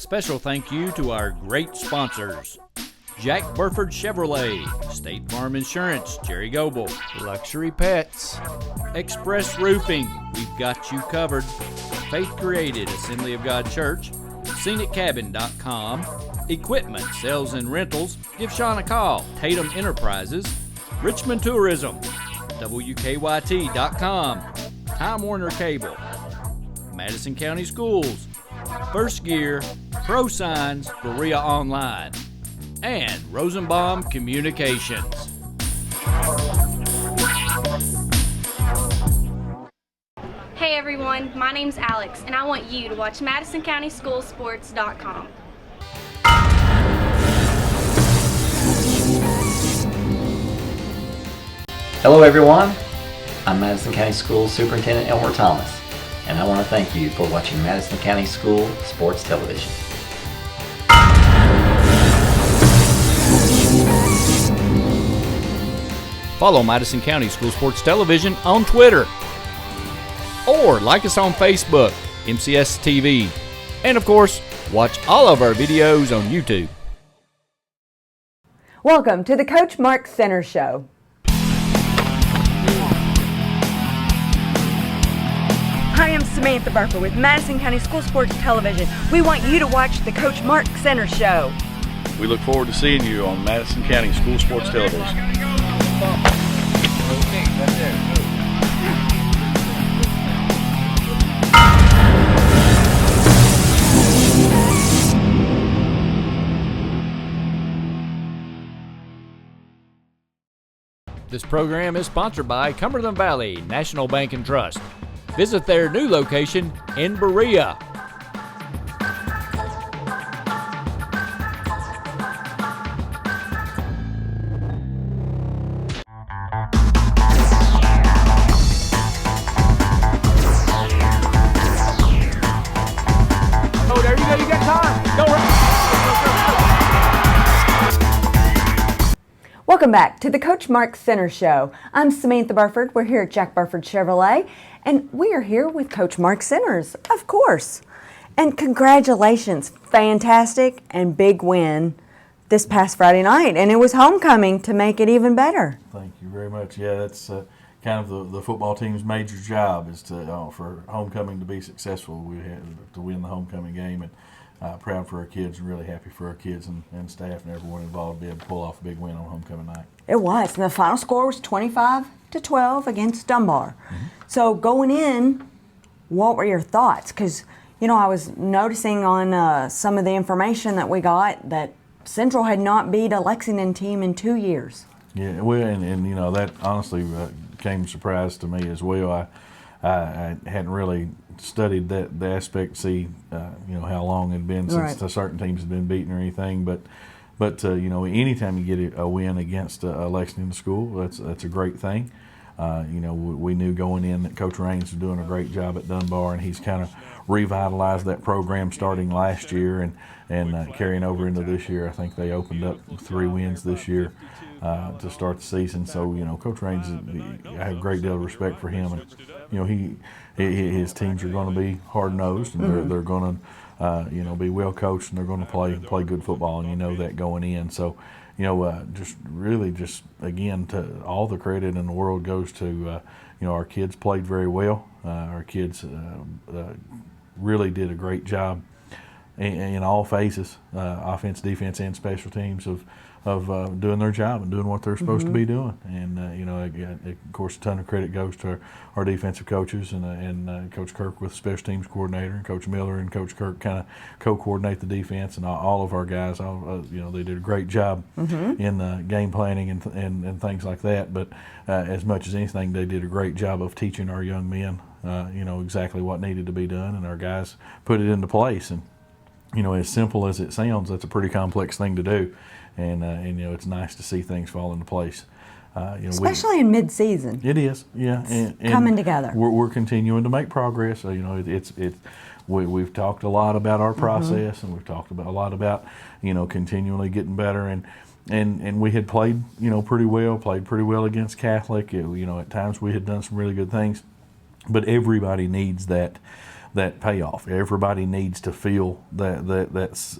special thank you to our great sponsors: Jack Burford Chevrolet, State Farm Insurance, Jerry Goble, Luxury Pets, Express Roofing, we've got you covered, Faith Created, Assembly of God Church, ScenicCabin.com, Equipment, Sales and Rentals, give Sean a call, Tatum Enterprises, Richmond Tourism, WKYT.com, Time Warner Cable, Madison County Schools, First Gear, Pro Signs, Berea Online, and Rosenbaum Communications. Hey everyone, my name's Alex, and I want you to watch MadisonCountySchoolSports.com. Hello everyone, I'm Madison County Schools Superintendent Elmer Thomas, and I want to thank you for watching Madison County School Sports Television. Follow Madison County School Sports Television on Twitter, or like us on Facebook, MCS TV, and of course, watch all of our videos on YouTube. Welcome to the Coach Mark Center Show. Hi, I'm Samantha Burford with Madison County School Sports Television. We want you to watch the Coach Mark Center Show. We look forward to seeing you on Madison County School Sports Television. This program is sponsored by Cumberland Valley National Bank and Trust. Visit their new location in Berea. Oh, there you go, you got time. Go right. Welcome back to the Coach Mark Center Show. I'm Samantha Burford. We're here at Jack Burford Chevrolet, and we are here with Coach Mark Centers, of course. And congratulations, fantastic and big win this past Friday night, and it was homecoming to make it even better. Thank you very much. Yeah, that's kind of the football team's major job is to for homecoming to be successful. We had to win the homecoming game, and proud for our kids and really happy for our kids and staff and everyone involved to be able to pull off a big win on homecoming night. It was, and the final score was 25-12 against Dunbar. So going in, what were your thoughts? Because, you know, I was noticing on some of the information that we got that Central had not beat a Lexington team in 2 years. Yeah, well, and you know, that honestly came as a surprise to me as well. I hadn't really studied the aspect to see you know, how long it had been since certain teams had been beaten or anything, but you know, anytime you get a win against a Lexington school, that's a great thing. You know, we knew going in that Coach Raines was doing a great job at Dunbar, and he's kind of revitalized that program starting last year and carrying over into this year. I think they opened up 3 wins this year to start the season. So, you know, Coach Raines, I have a great deal of respect for him, and you know, his teams are going to be hard-nosed, and they're going to you know, be well coached, and they're going to play good football, and you know that going in. So, you know, just again, to all the credit in the world goes to you know, our kids played very well. Our kids really did a great job in all phases, offense, defense, and special teams of doing their job and doing what they're supposed to be doing. And you know, of course, a ton of credit goes to our defensive coaches and Coach Kirk with special teams coordinator, and Coach Miller and Coach Kirk kind of co-coordinate the defense, and all of our guys. You know, they did a great job in game planning and things like that. But as much as anything, they did a great job of teaching our young men, you know, exactly what needed to be done, and our guys put it into place. And you know, as simple as it sounds, that's a pretty complex thing to do. And you know, it's nice to see things fall into place. You know, Especially in mid-season. It is, yeah. And coming together. We're continuing to make progress. You know, we've talked a lot about our process, and we've talked a lot about, you know, continually getting better. And we had played, you know, pretty well against Catholic. You know, at times we had done some really good things, but everybody needs that that payoff. Everybody needs to feel that's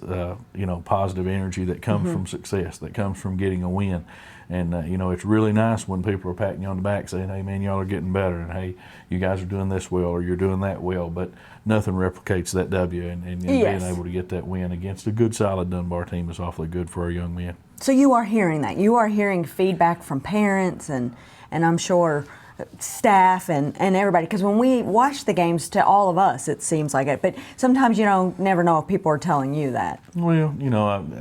positive energy that comes from success, that comes from getting a win. And it's really nice when people are patting you on the back saying, hey man, y'all are getting better, and hey, you guys are doing this well, or you're doing that well. But nothing replicates that W, and Yes. being able to get that win against a good solid Dunbar team is awfully good for our young men. So you are hearing that. You are hearing feedback from parents and I'm sure staff and everybody, because when we watch the games, to all of us it seems like it, but sometimes you don't never know if people are telling you that. Well,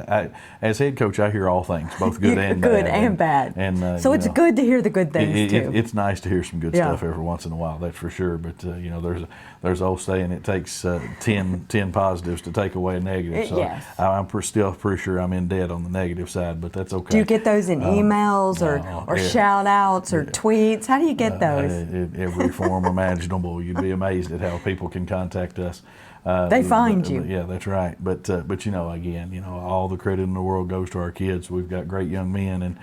I, as head coach, I hear all things, both good and bad. Good and bad. And so it's good to hear the good things too. It's nice to hear some good Yeah. stuff every once in a while, that's for sure. But there's an old saying, it takes 10 positives to take away a negative. So Yes. I'm still pretty sure I'm in debt on the negative side, but that's okay. Do you get those in emails or yeah. shout outs or tweets? How do you get those? Every form imaginable. You'd be amazed at how people can contact us. They find you. Yeah, that's right. But again, all the credit in the world goes to our kids. We've got great young men,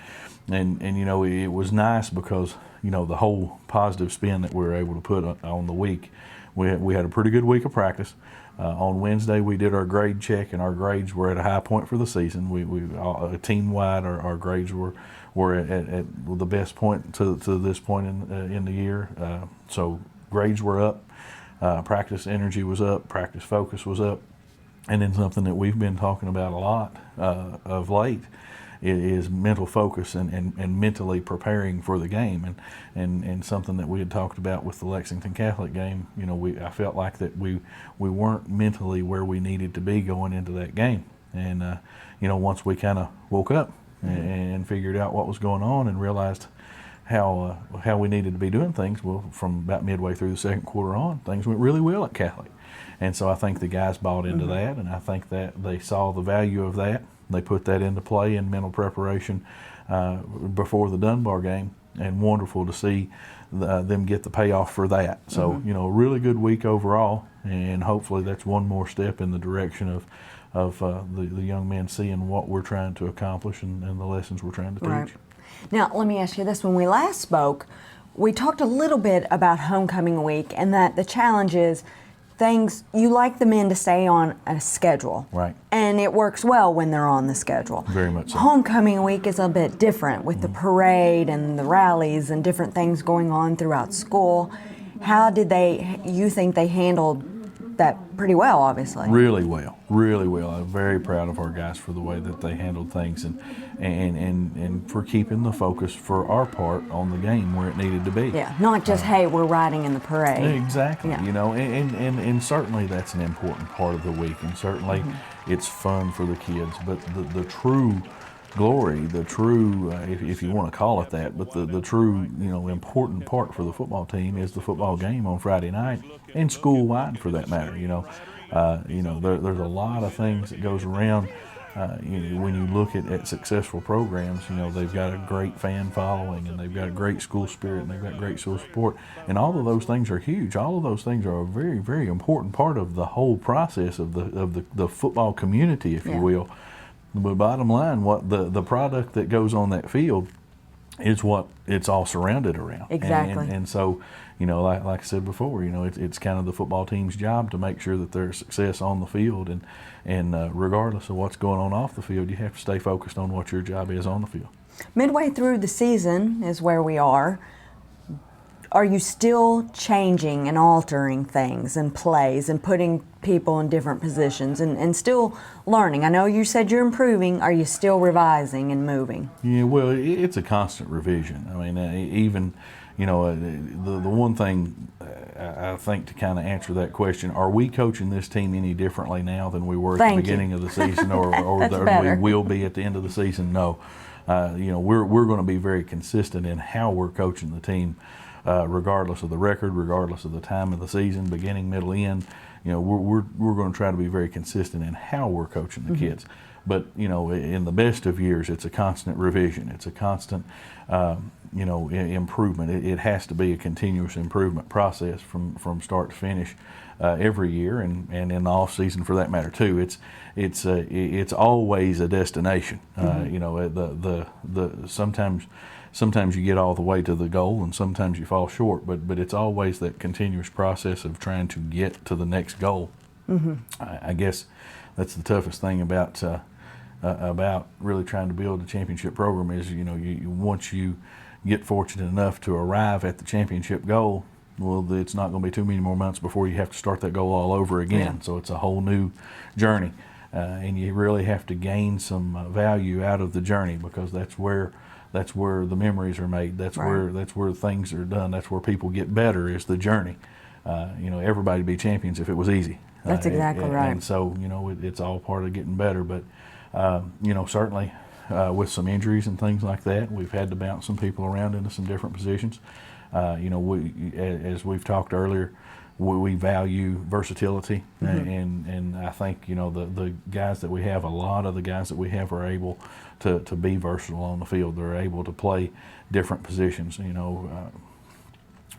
and it was nice because the whole positive spin that we were able to put on the week. We had a pretty good week of practice. On Wednesday, we did our grade check, and our grades were at a high point for the season. We team wide, our grades were at the best point to this point in the year. So grades were up, practice energy was up, practice focus was up, and then something that we've been talking about a lot of late is mental focus and mentally preparing for the game, and something that we had talked about with the Lexington Catholic game. I felt like that we weren't mentally where we needed to be going into that game, and once we kind of woke up and figured out what was going on and realized how we needed to be doing things, well, from about midway through the second quarter on, things went really well at Catholic. And so I think the guys bought into that, and I think that they saw the value of that. They put that into play in mental preparation before the Dunbar game, and wonderful to see them get the payoff for that. So, a really good week overall, and hopefully that's one more step in the direction of the young men seeing what we're trying to accomplish and the lessons we're trying to teach. Right. Now, let me ask you this. When we last spoke, we talked a little bit about homecoming week and that the challenge is you like the men to stay on a schedule. Right. And it works well when they're on the schedule. Very much so. Homecoming week is a bit different with the parade and the rallies and different things going on throughout school. How did you think they handled that? Pretty well, obviously. Really well. I'm very proud of our guys for the way that they handled things and for keeping the focus for our part on the game where it needed to be. Yeah, not just, hey, we're riding in the parade. Exactly. Yeah. And certainly that's an important part of the week, and certainly it's fun for the kids, but the true glory, the true, if you want to call it that, but the true, important part for the football team is the football game on Friday night, and school-wide for that matter. There's a lot of things that goes around. When you look at successful programs, they've got a great fan following, and they've got a great school spirit, and they've got great school support, and all of those things are huge. All of those things are a very, very important part of the whole process of the football community, if you will. But bottom line, what the product that goes on that field is what it's all surrounded around. Exactly. And so, like I said before, it's kind of the football team's job to make sure that there's success on the field, and regardless of what's going on off the field, you have to stay focused on what your job is on the field. Midway through the season is where we are. Are you still changing and altering things and plays and putting people in different positions and still learning? I know you said you're improving. Are you still revising and moving? Yeah, well, it's a constant revision. I mean, even, the one thing I think to kind of answer that question, are we coaching this team any differently now than we were at the beginning of the season or we will be at the end of the season? No. We're going to be very consistent in how we're coaching the team. Regardless of the record, regardless of the time of the season, beginning, middle, end, we're going to try to be very consistent in how we're coaching the kids. But in the best of years, it's a constant revision. It's a constant, improvement. It has to be a continuous improvement process from start to finish every year, and in the off season for that matter too. It's always a destination. Sometimes sometimes you get all the way to the goal and sometimes you fall short, but it's always that continuous process of trying to get to the next goal. I guess that's the toughest thing about really trying to build a championship program is, once you get fortunate enough to arrive at the championship goal, well, it's not going to be too many more months before you have to start that goal all over again. So it's a whole new journey, and you really have to gain some value out of the journey, because that's where the memories are made. That's where things are done. That's where people get better, is the journey. Everybody'd be champions if it was easy. That's exactly right. And so, it's all part of getting better. But, certainly with some injuries and things like that, we've had to bounce some people around into some different positions. As we've talked earlier, we value versatility, and I think the guys that we have, a lot of the guys that we have are able to be versatile on the field. They're able to play different positions.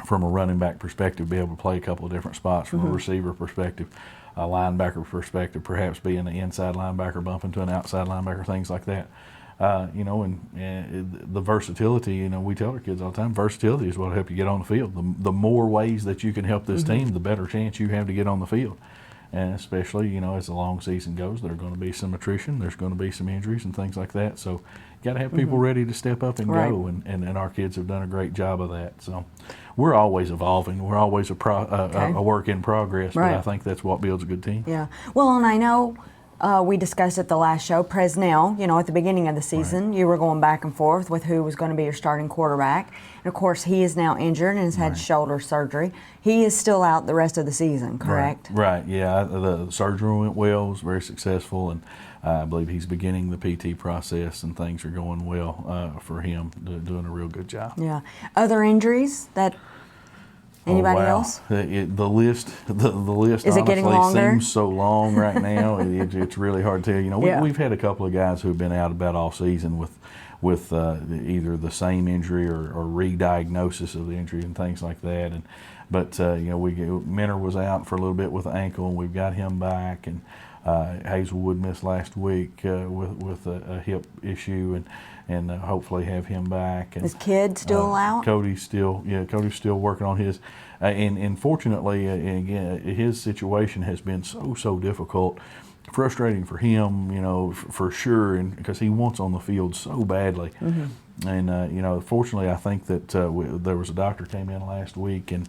From a running back perspective, be able to play a couple of different spots. From a receiver perspective, a linebacker perspective, perhaps being an inside linebacker bumping to an outside linebacker, things like that. And the versatility, we tell our kids all the time, versatility is what will help you get on the field. The more ways that you can help this team, the better chance you have to get on the field. And especially, as the long season goes, there's going to be some attrition, there's going to be some injuries and things like that. So you got to have people ready to step up and go, and our kids have done a great job of that. So we're always evolving. We're always a work in progress, but I think that's what builds a good team. Yeah. Well, and I know we discussed at the last show, Presnell, at the beginning of the season, you were going back and forth with who was going to be your starting quarterback. And of course, he is now injured and has had shoulder surgery. He is still out the rest of the season, correct? Right. Yeah. The surgery went well, was very successful, and I believe he's beginning the PT process, and things are going well for him, doing a real good job. Yeah. Other injuries that anybody else? The list is it getting longer? Seems so long right now. It's really hard to tell. We've had a couple of guys who've been out about all season with either the same injury or re-diagnosis of the injury and things like that. But Minner was out for a little bit with the ankle, and we've got him back. And Hazelwood missed last week with a hip issue, and hopefully have him back. And is Kidd still out? Cody's still working on his. And fortunately, again, his situation has been so difficult. Frustrating for him, for sure, and because he wants on the field so badly. And fortunately, I think that there was a doctor came in last week and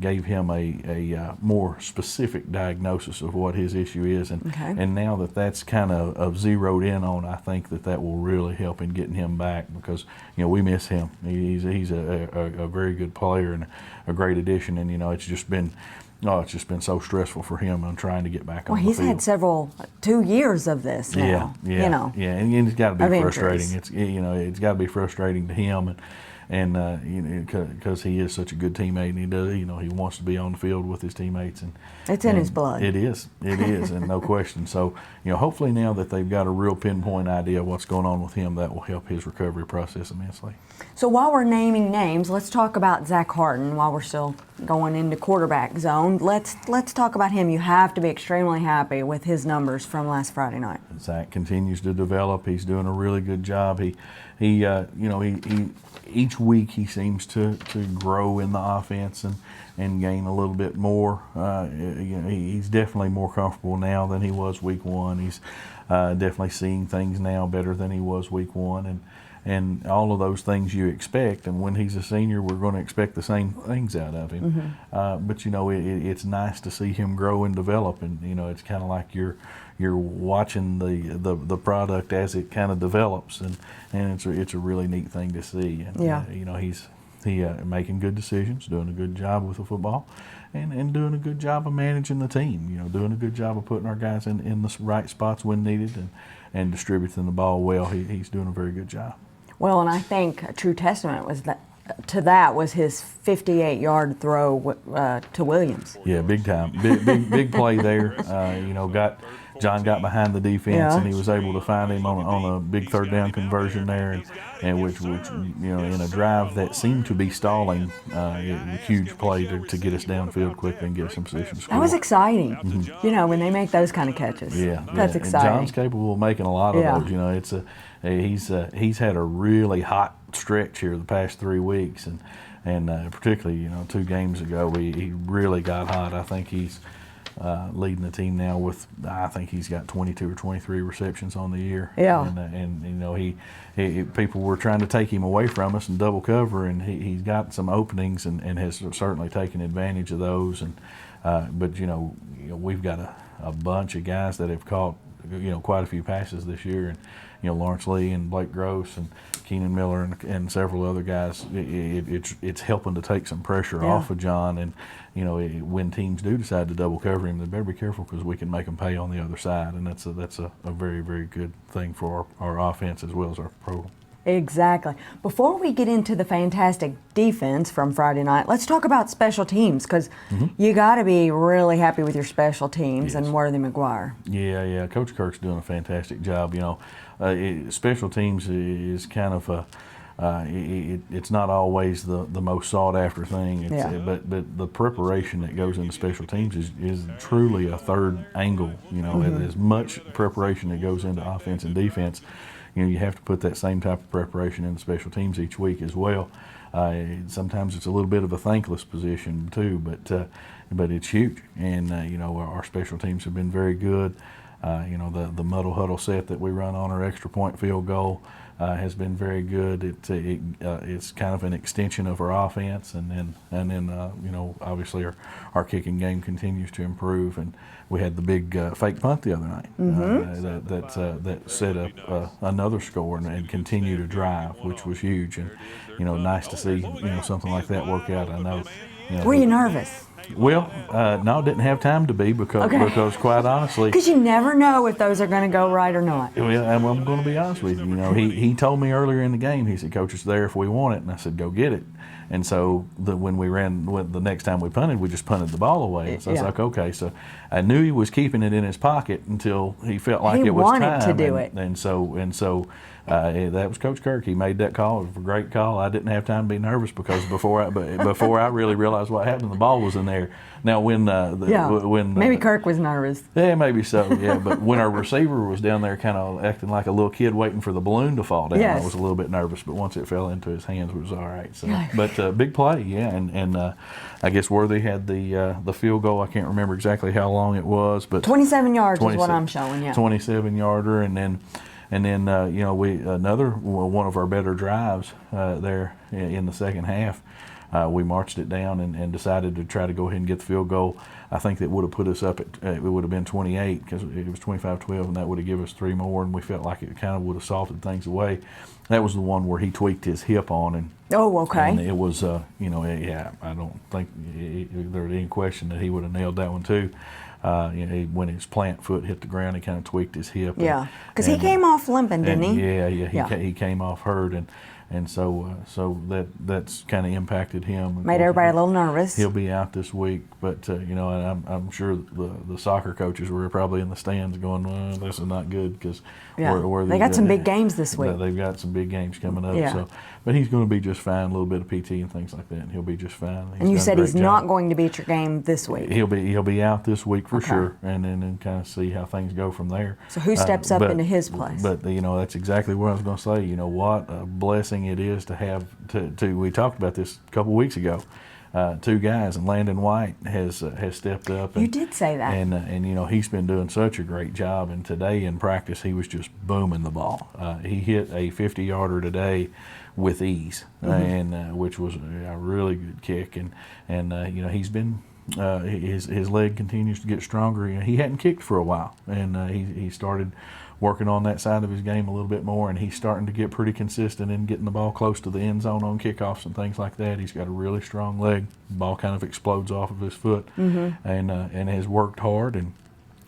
gave him a more specific diagnosis of what his issue is. And now that's kind of zeroed in on, I think that will really help in getting him back, because we miss him. He's a very good player and a great addition. And it's just been so stressful for him on trying to get back on the field. Well, he's had 2 years of this now. Yeah, and it's got to be frustrating. It's got to be frustrating to him, and because he is such a good teammate, and he does, he wants to be on the field with his teammates, and it's in his blood. It is, and no question. So, hopefully now that they've got a real pinpoint idea of what's going on with him, that will help his recovery process immensely. So while we're naming names, let's talk about Zach Harton while we're still going into quarterback zone. Let's talk about him. You have to be extremely happy with his numbers from last Friday night. Zach continues to develop. He's doing a really good job. He each week he seems to grow in the offense and gain a little bit more. He's definitely more comfortable now than he was week one. He's definitely seeing things now better than he was week one, and all of those things you expect. And when he's a senior, we're going to expect the same things out of him. But it's nice to see him grow and develop, and it's kind of like you're watching the product as it kind of develops, and it's a really neat thing to see. And he's making good decisions, doing a good job with the football, and doing a good job of managing the team. Doing a good job of putting our guys in the right spots when needed, and distributing the ball well. He's doing a very good job. Well, and I think a true testament was his 58-yard throw to Williams. Yeah, big time, big play there. John got behind the defense, and he was able to find him on a big third down conversion there, and which in a drive that seemed to be stalling, a huge play to get us downfield quickly and get us in position to score. That was exciting. When they make those kind of catches. Yeah, that's exciting. And John's capable of making a lot of those. he's had a really hot stretch here the past 3 weeks, and particularly 2 games ago he really got hot. I think he's leading the team now with, I think he's got 22 or 23 receptions on the year. Yeah. And he people were trying to take him away from us and double cover, and he's got some openings and has certainly taken advantage of those. And but we've got a bunch of guys that have caught quite a few passes this year, and Lawrence Lee and Blake Gross and Keenan Miller and several other guys. It's helping to take some pressure off of John, and when teams do decide to double cover him, they better be careful, because we can make them pay on the other side, and that's a very, very good thing for our offense as well as our program. Exactly. Before we get into the fantastic defense from Friday night, let's talk about special teams, because you got to be really happy with your special teams and Worthy McGuire. Yeah. Coach Kirk's doing a fantastic job. Special teams is kind of it's not always the most sought after thing. But the preparation that goes into special teams is truly a third angle. As much preparation that goes into offense and defense. You have to put that same type of preparation into special teams each week as well. Sometimes it's a little bit of a thankless position too, but it's huge. And our special teams have been very good. The muddle huddle set that we run on our extra point field goal has been very good. It's kind of an extension of our offense, and then obviously our kicking game continues to improve. And we had the big fake punt the other night that set up another score and continue to drive, which was huge. And nice to see something like that work out. I know. Were you nervous? Well, no, didn't have time to be because quite honestly, because you never know if those are going to go right or not. Well, I'm going to be honest with you. He told me earlier in the game. He said, "Coach, it's there if we want it," and I said, "Go get it." And so when the next time we punted, we just punted the ball away. So I was like, okay. So I knew he was keeping it in his pocket until he felt like it was time. He wanted to do it. And so that was Coach Kirk. He made that call. It was a great call. I didn't have time to be nervous because before I really realized what happened, the ball was in there. Now when maybe Kirk was nervous. Yeah, maybe so. Yeah, but when our receiver was down there, kind of acting like a little kid waiting for the balloon to fall down, I was a little bit nervous. But once it fell into his hands, it was all right. So, but big play, and I guess Worthy had the field goal. I can't remember exactly how long it was, but 27 yards is what I'm showing. 27-yarder, and then we another one of our better drives there in the second half. We marched it down and decided to try to go ahead and get the field goal. I think that would have put us up at it would have been 28 because it was 25-12, and that would have given us 3 more, and we felt like it kind of would have salted things away. That was the one where he tweaked his hip on, and and it was I don't think there was any question that he would have nailed that one too. When his plant foot hit the ground, he kind of tweaked his hip. Yeah, because he came off limping, didn't he? Yeah. He came off hurt, and so that's kind of impacted him. Made everybody a little nervous. He'll be out this week, but and I'm sure the soccer coaches were probably in the stands going, well, this is not good because they got some big games this week. They've got some big games coming up. Yeah. So, but he's going to be just fine. A little bit of PT and things like that, and he'll be just fine. And you said he's not going to be at your game this week. He'll be out this week for sure, and then kind of see how things go from there. So who steps up into his place? But that's exactly what I was going to say. You know what a blessing it is to have to. We talked about this a couple weeks ago. 2 guys, and Landon White has stepped up. You did say that. And he's been doing such a great job. And today in practice, he was just booming the ball. He hit a 50-yarder today with ease, and which was a really good kick. And he's been his leg continues to get stronger. He hadn't kicked for a while, and he started working on that side of his game a little bit more, and he's starting to get pretty consistent in getting the ball close to the end zone on kickoffs and things like that. He's got a really strong leg. The ball kind of explodes off of his foot, and has worked hard,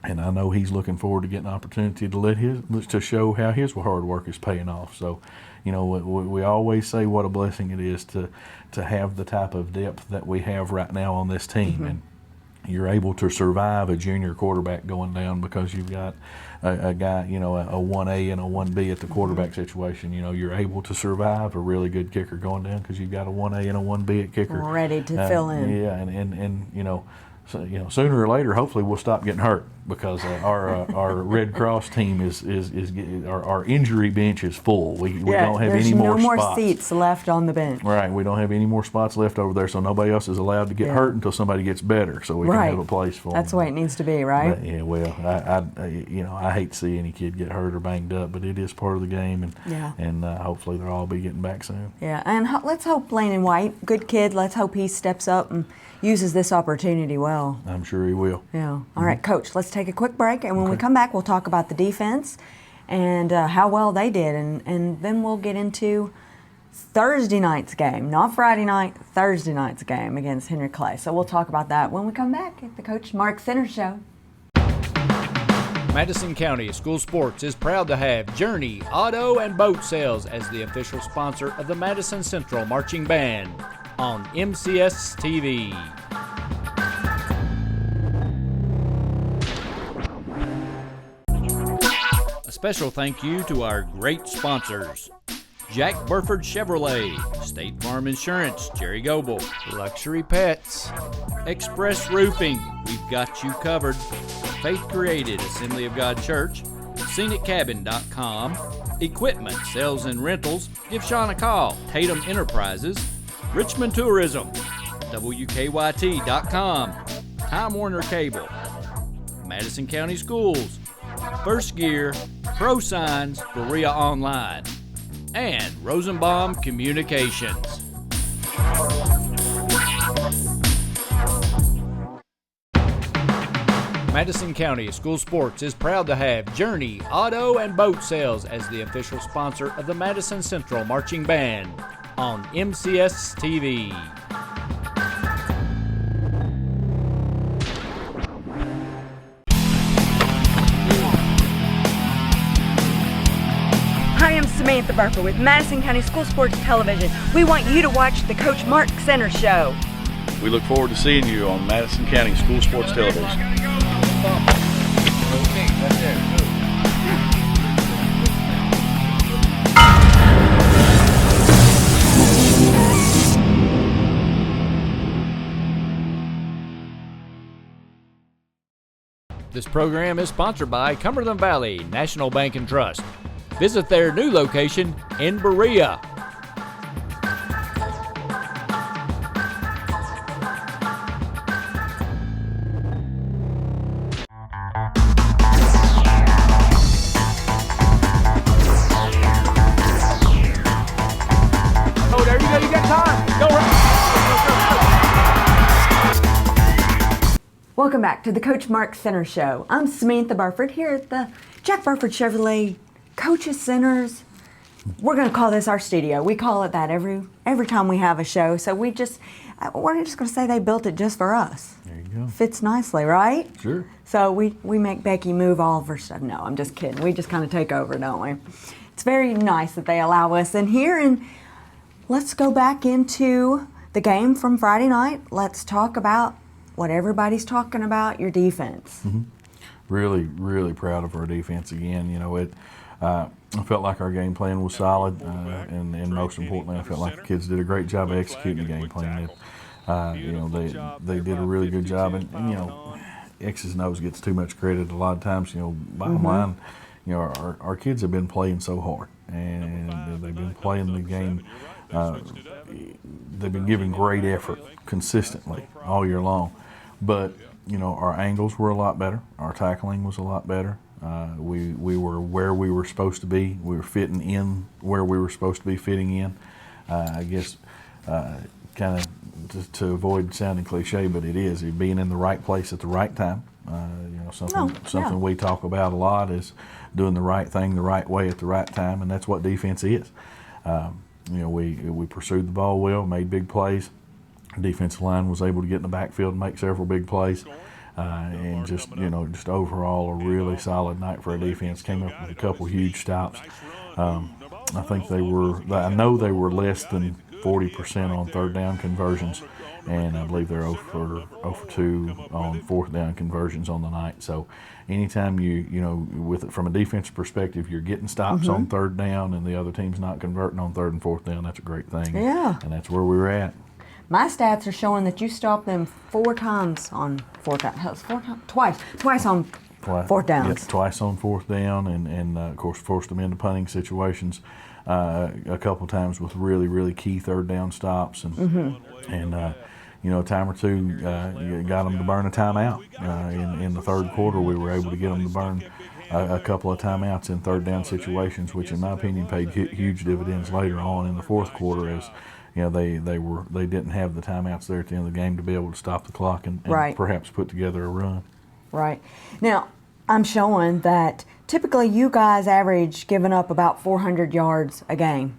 and I know he's looking forward to getting an opportunity to show how his hard work is paying off. So, we always say what a blessing it is to have the type of depth that we have right now on this team, and you're able to survive a junior quarterback going down because you've got a guy, a 1A and a 1B at the quarterback situation. You're able to survive a really good kicker going down because you've got a 1A and a 1B at kicker. Ready to fill in. Yeah, and sooner or later, hopefully we'll stop getting hurt. because our Red Cross team is our injury bench is full. We don't have any more spots. No more spots. seats left on the bench. Right, we don't have any more spots left over there, so nobody else is allowed to get hurt until somebody gets better, so we can have a place for them. That's the way it needs to be, right? But, yeah, well, I hate to see any kid get hurt or banged up, but it is part of the game, and hopefully they'll all be getting back soon. Yeah, and let's hope Landon White, good kid, let's hope he steps up and uses this opportunity well. I'm sure he will. Yeah. All right, Coach, let's take a quick break, and when we come back, we'll talk about the defense and how well they did, and then we'll get into Thursday night's game, not Friday night, Thursday night's game against Henry Clay. So we'll talk about that when we come back at the Coach Mark Center Show. Madison County School Sports is proud to have Journey Auto and Boat Sales as the official sponsor of the Madison Central Marching Band on MCS TV. A special thank you to our great sponsors: Jack Burford Chevrolet, State Farm Insurance, Jerry Goebel, Luxury Pets, Express Roofing, we've got you covered, Faith Created Assembly of God Church, ScenicCabin.com, Equipment Sales and Rentals, give Sean a call, Tatum Enterprises, Richmond Tourism, WKYT.com, Time Warner Cable, Madison County Schools, First Gear, Pro Signs, Berea Online, and Rosenbaum Communications. Madison County School Sports is proud to have Journey Auto and Boat Sales as the official sponsor of the Madison Central Marching Band on MCS TV. Hi, I'm Samantha Burford with Madison County School Sports Television. We want you to watch the Coach Mark Center Show. We look forward to seeing you on Madison County School Sports Television. This program is sponsored by Cumberland Valley National Bank and Trust. Visit their new location in Berea. Oh, there you go. You got time. Go right. Welcome back to the Coach Mark Center Show. I'm Samantha Burford here at the Jack Burford Chevrolet Coaches Centers. We're going to call this our studio. We call it that every time we have a show. So we're just going to say they built it just for us. There you go. Fits nicely, right? Sure. So we make Becky move all of her stuff. No, I'm just kidding. We just kind of take over, don't we? It's very nice that they allow us in here. And let's go back into the game from Friday night. Let's talk about what everybody's talking about, your defense. Mm-hmm. Really, really proud of our defense again. You know, I felt like our game plan was solid, and most importantly, I felt like the kids did a great job of executing the game plan. You know, they did a really good job, and you know, X's and O's gets too much credit a lot of times. You know, bottom line, you know, our kids have been playing so hard, and they've been playing the game. They've been giving great effort consistently all year long, but you know, our angles were a lot better. Our tackling was a lot better. We were where we were supposed to be. We were fitting in where we were supposed to be fitting in. I guess kind of to avoid sounding cliche, but it is being in the right place at the right time. You know, something we talk about a lot is doing the right thing the right way at the right time, and that's what defense is. You know, we pursued the ball well, made big plays. Our defensive line was able to get in the backfield and make several big plays. And just, you know, just overall a really solid night for our defense. Came up with a couple huge stops. I think I know they were less than 40% on third down conversions, and I believe they're 0 for 2 on fourth down conversions on the night. So anytime you know, from a defensive perspective, you're getting stops on third down and the other team's not converting on third and fourth down, that's a great thing. Yeah. And that's where we were at. My stats are showing that you stopped them twice on Fourth downs. Yeah, twice on fourth down, and of course forced them into punting situations a couple of times with really, really key third down stops, and a time or two got them to burn a timeout. In the third quarter, we were able to get them to burn a couple of timeouts in third down situations, which in my opinion paid huge dividends later on in the fourth quarter, as they didn't have the timeouts there at the end of the game to be able to stop the clock and perhaps put together a run. Right. Now, I'm showing that typically you guys average giving up about 400 yards a game.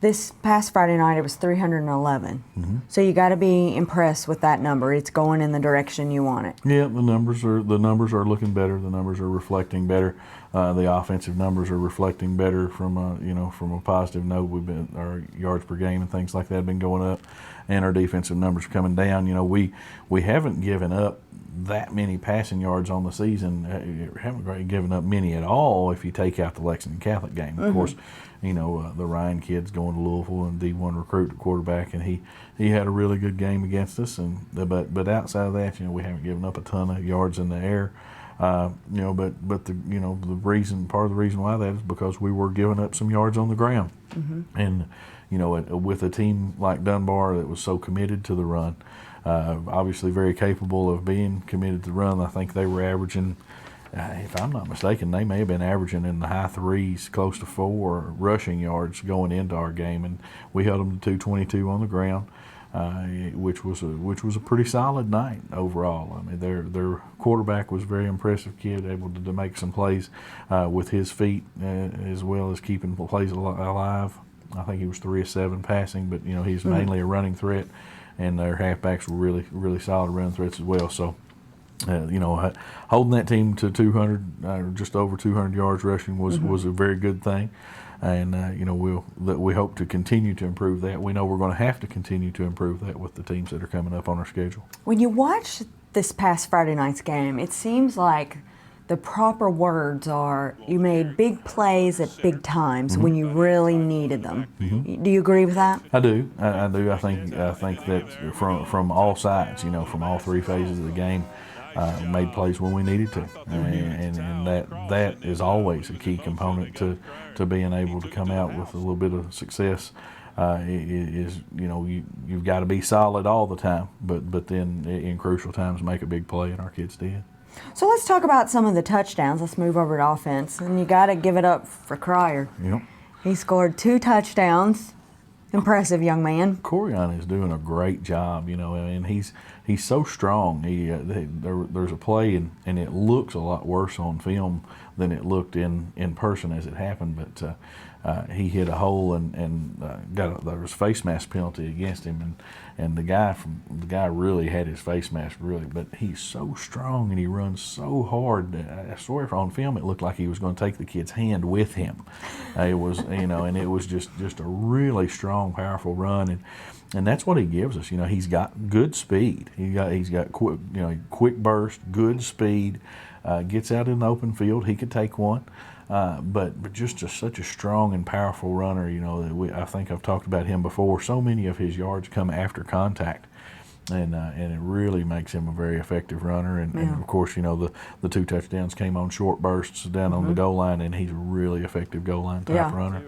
This past Friday night, it was 311. So you got to be impressed with that number. It's going in the direction you want it. Yeah, the numbers are looking better. The numbers are reflecting better. The offensive numbers are reflecting better from a positive note. Our yards per game and things like that have been going up, and our defensive numbers are coming down. We haven't given up that many passing yards on the season. Haven't given up many at all if you take out the Lexington Catholic game. Of course, the Ryan kid's going to Louisville and D1 recruit at quarterback, and he had a really good game against us. But outside of that, we haven't given up a ton of yards in the air. But the reason, part of the reason why that is because we were giving up some yards on the ground, and with a team like Dunbar that was so committed to the run, obviously very capable of being committed to the run. I think they were averaging, if I'm not mistaken, they may have been averaging in the high threes, close to 4 rushing yards going into our game, and we held them to 222 on the ground, which was a pretty solid night overall. I mean, their quarterback was a very impressive kid, able to make some plays with his feet as well as keeping plays alive. I think he was 3 of 7 passing, but he's mainly a running threat, and their halfbacks were really, really solid running threats as well. So. Holding that team to 200, just over 200 yards rushing was a very good thing, and we hope to continue to improve that. We know we're going to have to continue to improve that with the teams that are coming up on our schedule. When you watch this past Friday night's game, it seems like the proper words are you made big plays at big times when you really needed them. Do you agree with that? I do. I do. I think that from all sides, from all 3 phases of the game. Made plays when we needed to, and that is always a key component to being able to come out with a little bit of success. You've got to be solid all the time, but then in crucial times make a big play, and our kids did. So let's talk about some of the touchdowns. Let's move over to offense, and you got to give it up for Cryer. Yep. He scored 2 touchdowns. Impressive young man. Corian is doing a great job, and he's so strong. There's a play, and it looks a lot worse on film than it looked in person as it happened, but he hit a hole and there was a face mask penalty against him, and the guy really had his face mask really, but he's so strong and he runs so hard. I swear on film it looked like he was going to take the kid's hand with him. It was and it was just a really strong, powerful run, and that's what he gives us. He's got good speed. He's got quick burst, good speed. Gets out in the open field. He could take one. But just such a strong and powerful runner, I think I've talked about him before. So many of his yards come after contact, and it really makes him a very effective runner. And of course, the 2 touchdowns came on short bursts down on the goal line, and he's a really effective goal line type runner.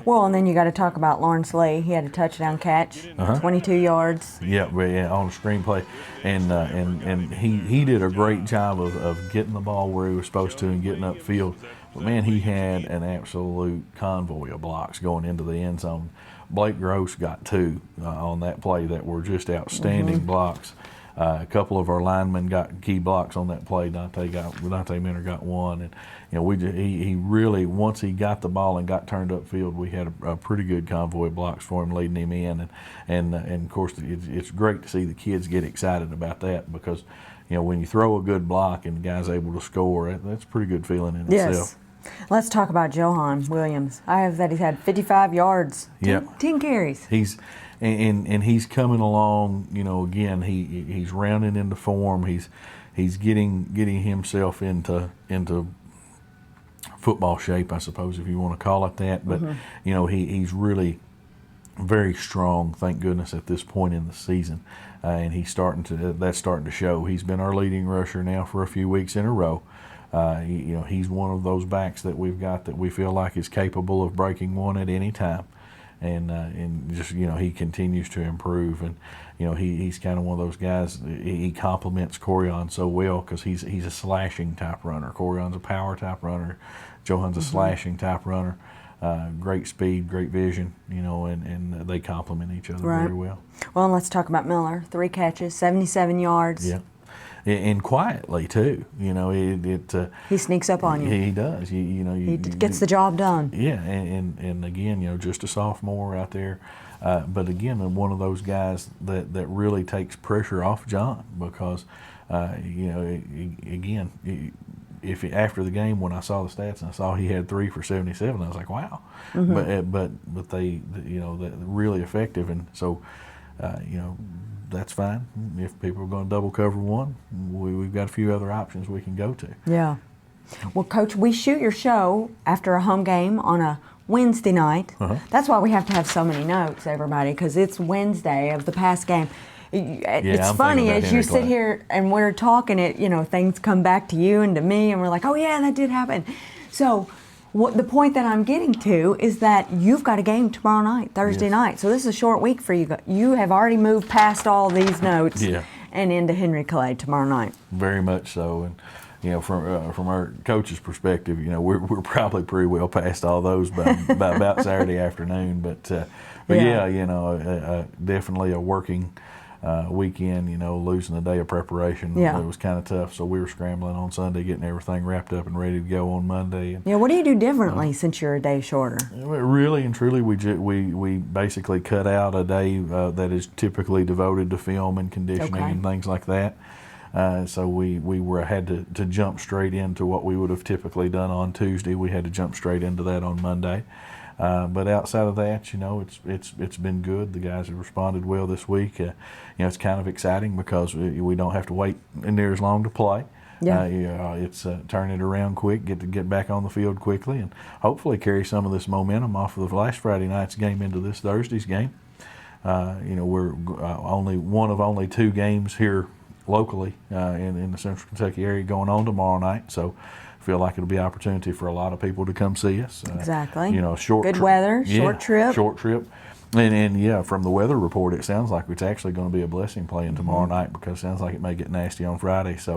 Well, and then you got to talk about Lawrence Lee. He had a touchdown catch, 22 yards. Yeah, on a screenplay, and he did a great job of getting the ball where he was supposed to and getting upfield. But man, he had an absolute convoy of blocks going into the end zone. Blake Gross got 2 on that play that were just outstanding blocks. A couple of our linemen got key blocks on that play. Dante Minner got 1, and he really, once he got the ball and got turned upfield, we had a pretty good convoy of blocks for him, leading him in, and of course it's great to see the kids get excited about that, because when you throw a good block and the guy's able to score, that's a pretty good feeling in itself. Let's talk about Johan Williams. I have that he's had 55 yards, 10 carries. He's coming along. Again, he's rounding into form. He's getting himself into football shape, I suppose, if you want to call it that. But he's really very strong, thank goodness, at this point in the season, and that's starting to show. He's been our leading rusher now for a few weeks in a row. He's one of those backs that we've got that we feel like is capable of breaking one at any time, and just he continues to improve, and he's kind of one of those guys. He complements Corian so well because he's a slashing type runner. Corian's a power type runner. Johan's a slashing type runner. Great speed, great vision, and they complement each other very well. Well, and let's talk about Miller. 3 catches, 77 yards. Yeah. And quietly too, he sneaks up on you. He does. He gets the job done. Yeah, and again, just a sophomore out there, but again, one of those guys that really takes pressure off John because, again, after the game when I saw the stats and I saw he had 3 for 77, I was like, wow. But they, they're really effective, and so, that's fine. If people are going to double cover one, we've got a few other options we can go to. Yeah. Well, Coach, we shoot your show after a home game on a Wednesday night. That's why we have to have so many notes, everybody, because it's Wednesday of the past game. It's funny as you sit here and we're talking it, things come back to you and to me, and we're like, oh yeah, that did happen. So the point that I'm getting to is that you've got a game tomorrow night, Thursday night. So this is a short week for you. You have already moved past all these notes and into Henry Clay tomorrow night. Very much so, and from our coach's perspective, we're probably pretty well past all those by about Saturday afternoon. But definitely a working weekend, losing a day of preparation. It was kind of tough, so we were scrambling on Sunday, getting everything wrapped up and ready to go on Monday. And, what do you do differently since you're a day shorter? Really and truly, we basically cut out a day that is typically devoted to film and conditioning and things like that. So we had to jump straight into what we would have typically done on Tuesday. We had to jump straight into that on Monday. But outside of that, it's been good. The guys have responded well this week. It's kind of exciting because we don't have to wait near as long to play. It's turn it around quick, get back on the field quickly, and hopefully carry some of this momentum off of the last Friday night's game into this Thursday's game. We're only 2 games here locally in the Central Kentucky area going on tomorrow night. So feel like it'll be an opportunity for a lot of people to come see us. Exactly. Short good weather, short trip. Short trip. And from the weather report, it sounds like it's actually going to be a blessing playing tomorrow night because it sounds like it may get nasty on Friday. So,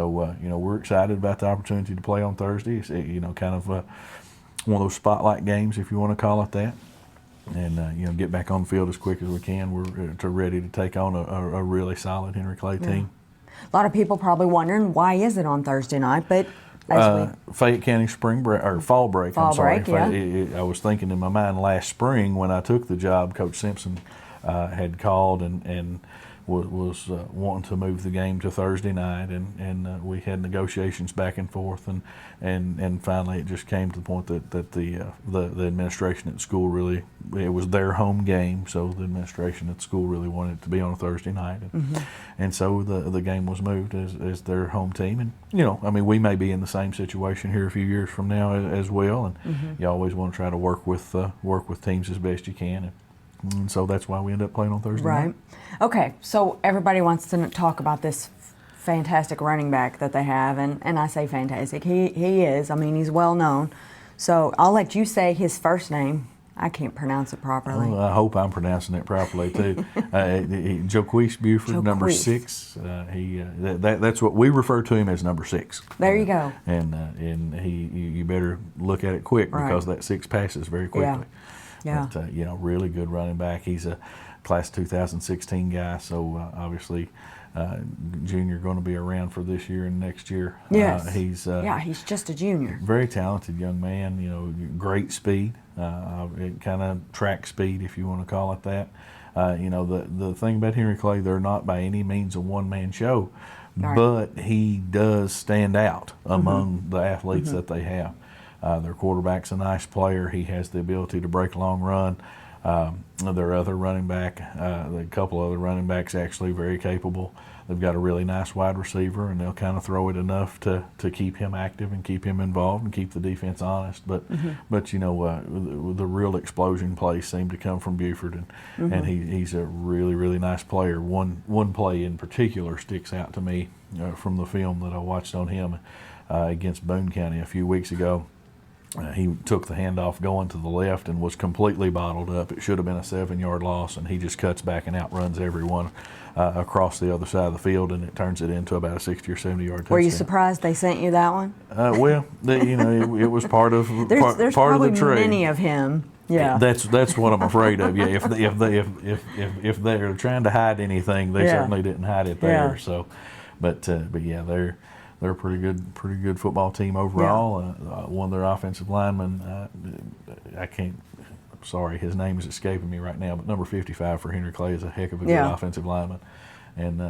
we're excited about the opportunity to play on Thursday. It's, kind of one of those spotlight games, if you want to call it that. And, get back on the field as quick as we can. We're ready to take on a really solid Henry Clay team. A lot of people probably wondering, why is it on Thursday night? But Fayette County spring break or fall break. Fall I'm sorry. break, I was thinking in my mind last spring when I took the job, Coach Simpson had called and was wanting to move the game to Thursday night, and we had negotiations back and forth, and finally it just came to the point that the administration at school really, it was their home game, so the administration at school really wanted it to be on a Thursday night, and so the game was moved as their home team, and we may be in the same situation here a few years from now as well, and you always want to try to work with teams as best you can. And so that's why we end up playing on Thursday night. Okay, so everybody wants to talk about this fantastic running back that they have, and I say fantastic. He is. He's well known. So I'll let you say his first name. I can't pronounce it properly. Well, I hope I'm pronouncing it properly too. Joquise Buford, number 6. That's what we refer to him as, number 6. There you go. And you better look at it quick because that 6 passes very quickly. Yeah. But, really good running back. He's a class 2016 guy, so obviously junior going to be around for this year and next year. Yes. He's just a junior. Very talented young man, great speed, kind of track speed, if you want to call it that. The thing about Henry Clay, they're not by any means a one-man show, but he does stand out among the athletes that they have. Their quarterback's a nice player. He has the ability to break a long run. Their other running back, a couple other running backs actually very capable. They've got a really nice wide receiver, and they'll kind of throw it enough to keep him active and keep him involved and keep the defense honest. But the real explosion plays seem to come from Buford, and he's a really, really nice player. One play in particular sticks out to me from the film that I watched on him. against Boone County a few weeks ago. He took the handoff going to the left and was completely bottled up. It should have been a 7-yard loss, and he just cuts back and outruns everyone across the other side of the field, and it turns it into about a 60 or 70-yard touchdown. Were you surprised they sent you that one? Well, it was part of There's part of probably the trade. many of him. Yeah, that's what I'm afraid of. Yeah, if they're trying to hide anything, they certainly didn't hide it there. Yeah. So, but yeah, they're a pretty good football team overall. One of their offensive linemen, sorry, his name is escaping me right now, but number 55 for Henry Clay is a heck of a good offensive lineman. And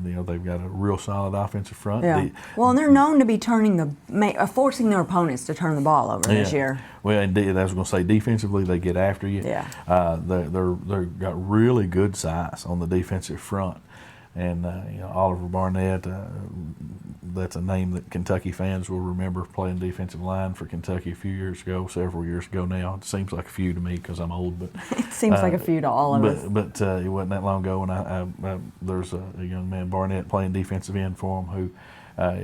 they've got a real solid offensive front. Yeah. Well, and they're known to be forcing their opponents to turn the ball over this year. Well, and I was going to say, defensively, they get after you. Yeah. They've got really good size on the defensive front. And Oliver Barnett, that's a name that Kentucky fans will remember, playing defensive line for Kentucky several years ago now. It seems like a few to me because I'm old, but it seems like a few to all of us. But it wasn't that long ago, and there's a young man, Barnett, playing defensive end for him, who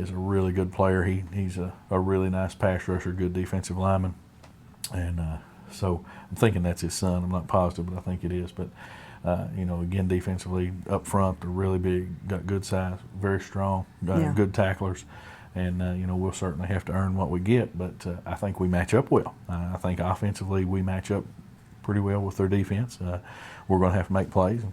is a really good player. He's a really nice pass rusher, good defensive lineman, and so I'm thinking that's his son. I'm not positive, but I think it is. But again, defensively up front, they're really big, got good size, very strong, good tacklers, and we'll certainly have to earn what we get. But I think we match up well. I think offensively we match up pretty well with their defense. We're going to have to make plays. And,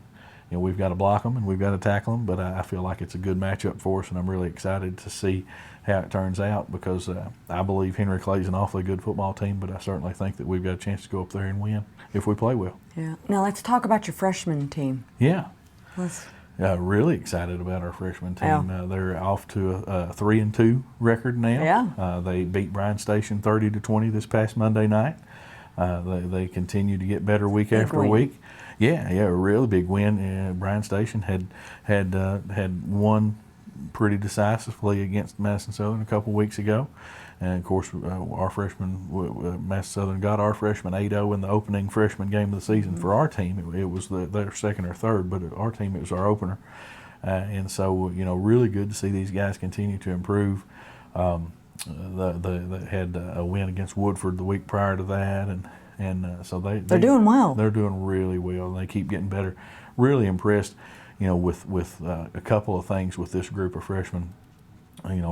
we've got to block them and we've got to tackle them. But I feel like it's a good matchup for us, and I'm really excited to see how it turns out because I believe Henry Clay's an awfully good football team, but I certainly think that we've got a chance to go up there and win if we play well. Yeah. Now let's talk about your freshman team. Yeah. Really excited about our freshman team. Yeah. They're off to a 3-2 record now. Yeah. They beat Bryan Station 30-20 this past Monday night. They continue to get better week after week. Yeah, a really big win. Bryan Station had won pretty decisively against Madison Southern a couple weeks ago. And, of course, our freshman, Madison Southern got our freshman 8-0 in the opening freshman game of the season for our team. It was their second or third, but our team, it was our opener. And so, really good to see these guys continue to improve. They had a win against Woodford the week prior to that, and so they're doing well. They're doing really well, and they keep getting better. Really impressed, with a couple of things with this group of freshmen.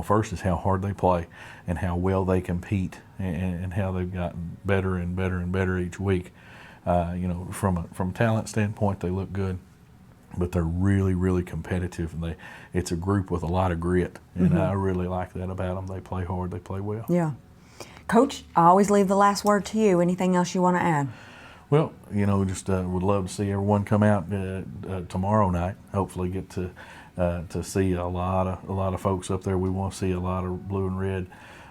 First is how hard they play and how well they compete, and how they've gotten better and better and better each week. From a talent standpoint, they look good, but they're really, really competitive, and it's a group with a lot of grit, and I really like that about them. They play hard, they play well. Yeah. Coach, I always leave the last word to you. Anything else you want to add? Well, just would love to see everyone come out tomorrow night. Hopefully, get to see a lot of folks up there. We want to see a lot of blue and red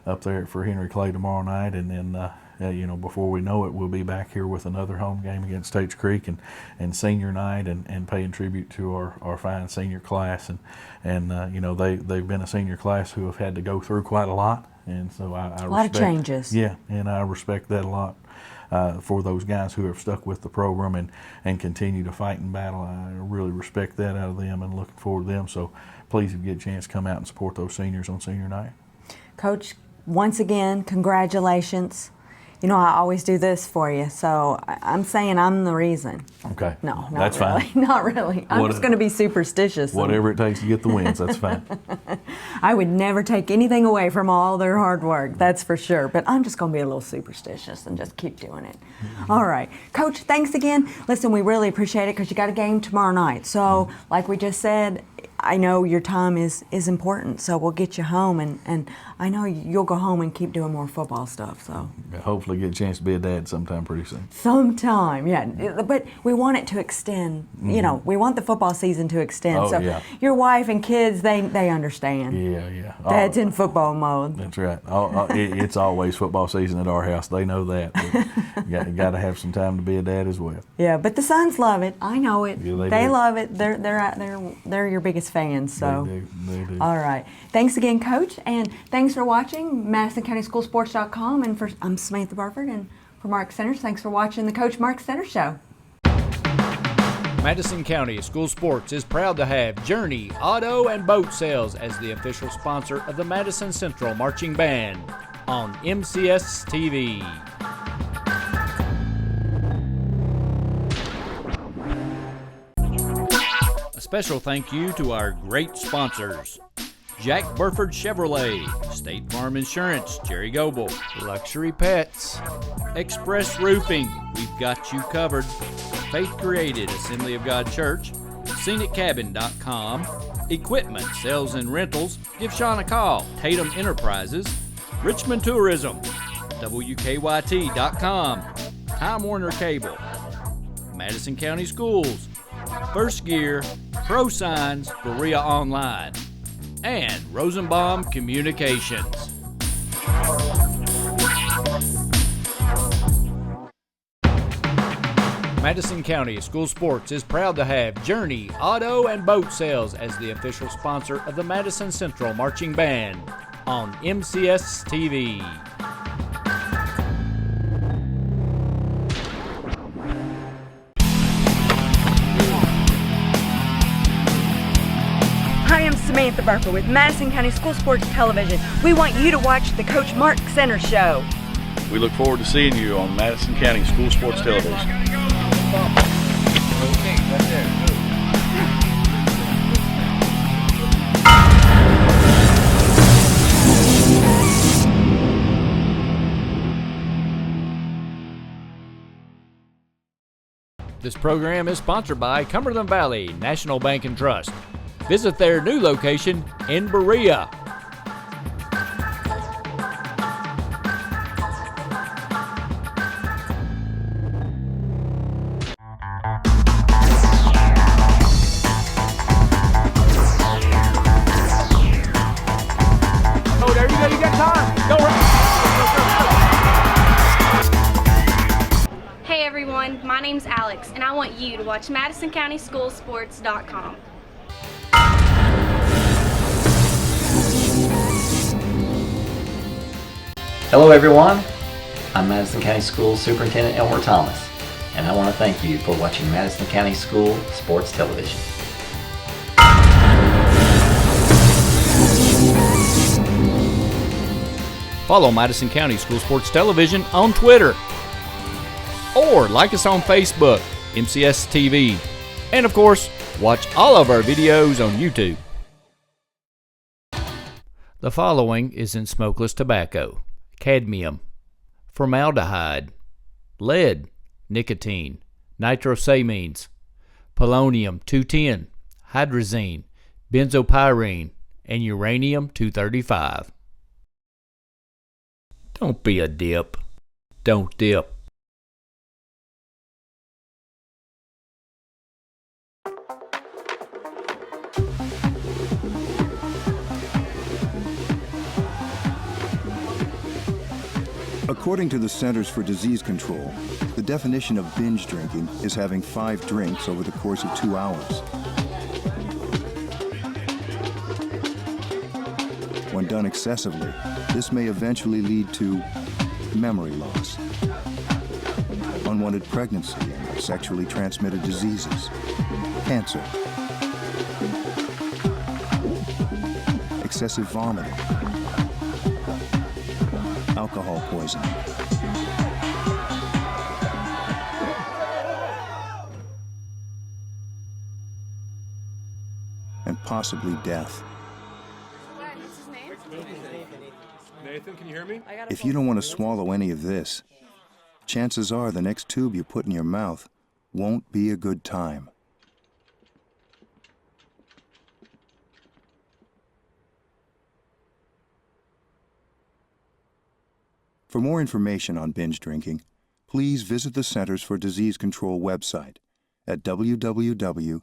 up there for Henry Clay tomorrow night, and then before we know it, we'll be back here with another home game against States Creek and senior night, and paying tribute to our fine senior class, and they've been a senior class who have had to go through quite a lot, and so I a lot of changes. Yeah, and I respect that a lot. For those guys who have stuck with the program and continue to fight and battle. I really respect that out of them and looking forward to them. So please, if you get a chance, come out and support those seniors on senior night. Coach, once again, congratulations. I always do this for you, so I'm saying I'm the reason. Okay. No, not that's really. fine. Not really. I'm just going to be superstitious. Whatever it takes to get the wins, that's fine. I would never take anything away from all their hard work, that's for sure. But I'm just going to be a little superstitious and just keep doing it. All right. Coach, thanks again. Listen, we really appreciate it because you got a game tomorrow night. So, like we just said, I know your time is important, so we'll get you home, and I know you'll go home and keep doing more football stuff. So hopefully get a chance to be a dad sometime pretty soon. Sometime, yeah. But we want it to extend. We want the football season to extend. Oh, so yeah. Your wife and kids, they understand. Yeah. Dad's in football mode. That's right. It's always football season at our house. They know that. Got to have some time to be a dad as well. Yeah, but the sons love it. I know it. Yeah, they do. love it. They're your biggest fans. So they do. All right. Thanks again, Coach, and thanks for watching MadisonCountySchoolSports.com. And I'm Samantha Burford, and for Mark Centers, thanks for watching the Coach Mark Centers Show. Madison County School Sports is proud to have Journey Auto and Boat Sales as the official sponsor of the Madison Central Marching Band on MCS TV. A special thank you to our great sponsors: Jack Burford Chevrolet, State Farm Insurance, Jerry Goble, Luxury Pets, Express Roofing, we've got you covered, Faith Created Assembly of God Church, ScenicCabin.com, Equipment Sales and Rentals, give Sean a call, Tatum Enterprises, Richmond Tourism, WKYT.com, Time Warner Cable, Madison County Schools, First Gear, Pro Signs, Berea Online, and Rosenbaum Communications. Madison County School Sports is proud to have Journey Auto and Boat Sales as the official sponsor of the Madison Central Marching Band on MCS TV. Hi, I'm Samantha Burford with Madison County School Sports Television. We want you to watch the Coach Mark Center Show. We look forward to seeing you on Madison County School Sports Television. This program is sponsored by Cumberland Valley National Bank and Trust. Visit their new location in Berea. Oh, there you go. You got time. Go right. Hey everyone, my name's Alex, and I want you to watch MadisonCountySchoolSports.com. Hello everyone, I'm Madison County School Superintendent Elmer Thomas, and I want to thank you for watching Madison County School Sports Television. Follow Madison County School Sports Television on Twitter, or like us on Facebook, MCS TV, and of course, watch all of our videos on YouTube. The following is in smokeless tobacco: cadmium, formaldehyde, lead, nicotine, nitrosamines, polonium-210, hydrazine, benzopyrene, and uranium-235. Don't be a dip. Don't dip. According to the Centers for Disease Control, the definition of binge drinking is having 5 drinks over the course of 2 hours. When done excessively, this may eventually lead to memory loss, unwanted pregnancy, and sexually transmitted diseases, cancer, excessive vomiting, alcohol poisoning, and possibly death. Nathan, can you hear me? If you don't want to swallow any of this, chances are the next tube you put in your mouth won't be a good time. For more information on binge drinking, please visit the Centers for Disease Control website at www.cdc.gov.